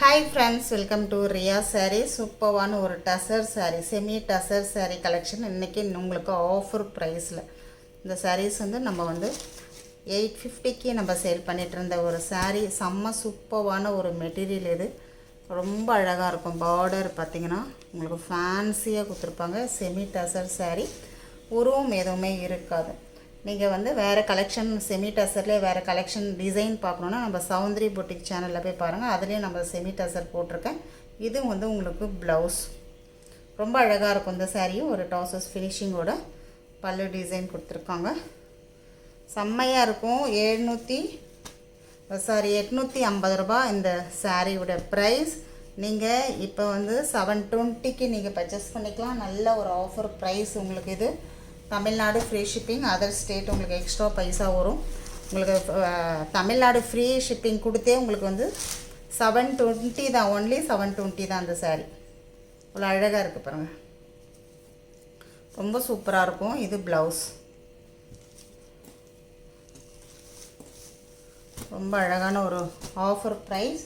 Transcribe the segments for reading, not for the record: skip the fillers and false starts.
Hi friends, welcome to Ria Saree. சூப்பரான ஒரு tussar saree, semi tussar saree collection இன்னைக்கு உங்களுக்கு ஆஃபர் பிரைஸ்ல. இந்த sarees வந்து நம்ம வந்து 850க்கு நம்ம சேல் பண்ணிட்டு இருந்த ஒரு saree, செம்ம சூப்பரான ஒரு மெட்டீரியல் இது. ரொம்ப அழகா இருக்கும். பார்டர் பாத்தீங்கன்னா உங்களுக்கு ஃபேன்சியா கொடுத்திருப்பாங்க. Semi tussar saree. உருவம் எதுவுமே இருக்காது. நீங்கள் வந்து வேறு கலெக்ஷன் செமி டசர்லேயே வேறு கலெக்ஷன் டிசைன் பார்க்கணுன்னா நம்ம சௌந்தரி பொட்டிக் சேனலில் போய் பாருங்கள். அதுலேயும் நம்ம செமி டசர் போட்டிருக்கேன். இது வந்து உங்களுக்கு ப்ளவுஸ் ரொம்ப அழகாக இருக்கும். இந்த சாரியும் ஒரு டாசஸ் ஃபினிஷிங்கோட பல்லு டிசைன் கொடுத்துருக்காங்க. செம்மையாக இருக்கும். 850 ரூபா இந்த சாரியோட ப்ரைஸ். நீங்கள் இப்போ வந்து 720க்கு நீங்கள் பர்ச்சேஸ் பண்ணிக்கலாம். நல்ல ஒரு ஆஃபர் ப்ரைஸ் உங்களுக்கு இது. Tamil Nadu free shipping, other state உங்களுக்கு எக்ஸ்ட்ரா பைசா வரும். உங்களுக்கு தமிழ்நாடு ஃப்ரீ ஷிப்பிங் கொடுத்தே உங்களுக்கு வந்து 720 தான். ஒன்லி 720 தான் அந்த சாரீ. இவ்வளோ அழகாக இருக்குது பாருங்கள். ரொம்ப சூப்பராக இருக்கும். இது ப்ளவுஸ். ரொம்ப அழகான ஒரு ஆஃபர் ப்ரைஸ்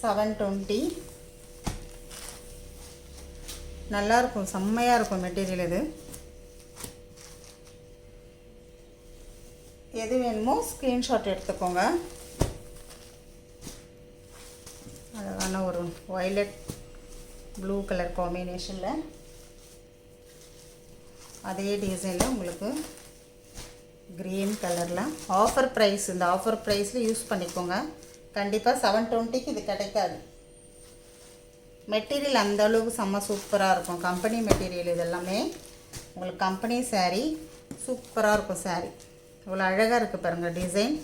720. நல்லாயிருக்கும், செம்மையாக இருக்கும் மெட்டீரியல் இது. எது வேணுமோ ஸ்க்ரீன்ஷாட் எடுத்துக்கோங்க. அழகான ஒரு வயலட் ப்ளூ கலர் காம்பினேஷனில் அதே டிசைனில் உங்களுக்கு க்ரீன் கலரில் ஆஃபர் ப்ரைஸ். இந்த ஆஃபர் ப்ரைஸில் யூஸ் பண்ணிக்கோங்க. கண்டிப்பாக 720க்கு இது கிடைக்காது. மெட்டீரியல் அந்தளவுக்கு செம்ம சூப்பராக இருக்கும். கம்பெனி மெட்டீரியல் இதெல்லாமே உங்களுக்கு கம்பெனி சாரீ. சூப்பராக இருக்கும் சாரீ. இவ்வளோ அழகாக இருக்குது பாருங்கள் டிசைன்.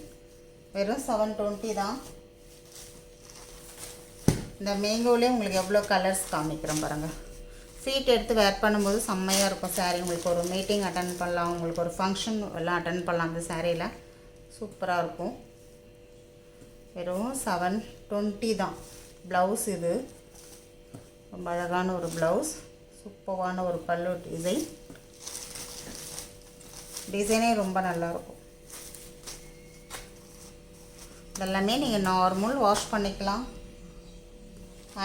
வெறும் 720 தான். இந்த மேங்கோவிலே உங்களுக்கு எவ்வளோ கலர்ஸ் காமிக்கிறோம் பாருங்கள். ஃபீட் எடுத்து வேர் பண்ணும்போது செம்மையாக இருக்கும் சாரீ. உங்களுக்கு ஒரு மீட்டிங் அட்டன் பண்ணலாம், உங்களுக்கு ஒரு ஃபங்க்ஷன் எல்லாம் அட்டன் பண்ணலாம். அந்த சாரியில் சூப்பராக இருக்கும். வெறும் 720 தான். ப்ளவுஸ் இது ரொம்ப அழகான ஒரு ப்ளவுஸ். சூப்பரான ஒரு பல்லு டிசைன். டிசைனே ரொம்ப நல்லாயிருக்கும். இதெல்லாமே நீங்கள் நார்மல் வாஷ் பண்ணிக்கலாம்.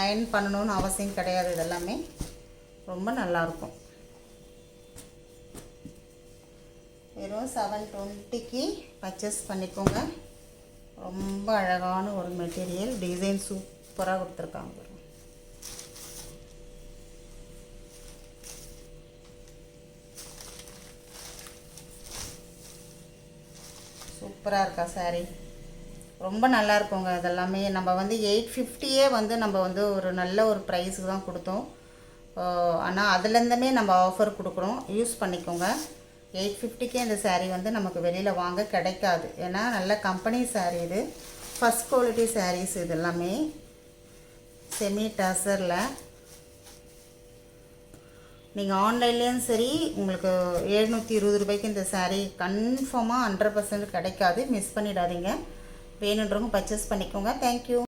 அயர்ன் பண்ணணும்னு அவசியம் கிடையாது. இதெல்லாமே ரொம்ப நல்லாயிருக்கும். வெறும் 720க்கு பர்ச்சேஸ் பண்ணிக்கோங்க. ரொம்ப அழகான ஒரு மெட்டீரியல். டிசைன் சூப்பராக கொடுத்துருக்காங்க. சூப்பராக இருக்கா சாரீ. ரொம்ப நல்லா இருக்குங்க. இதெல்லாமே நம்ம வந்து 850 வந்து நம்ம வந்து ஒரு நல்ல ஒரு ப்ரைஸுக்கு தான் கொடுத்தோம். ஆனால் அதுலேருந்துமே நம்ம ஆஃபர் கொடுக்குறோம். யூஸ் பண்ணிக்கோங்க. 850க்கே இந்த சாரீ வந்து நமக்கு வெளியில் வாங்க கிடைக்காது. ஏன்னா நல்ல கம்பெனி சாரீ இது. ஃபஸ்ட் குவாலிட்டி சாரீஸ் இது எல்லாமே. செமி டசரில் நீங்கள் ஆன்லைன்லேயும் சரி உங்களுக்கு 720 ரூபாய்க்கு இந்த சாரீ கன்ஃபார்மாக 100% கிடைக்காது. மிஸ் பண்ணிடாதீங்க. வேணுன்றவங்க பர்ச்சேஸ் பண்ணிக்கோங்க. தேங்க்யூ.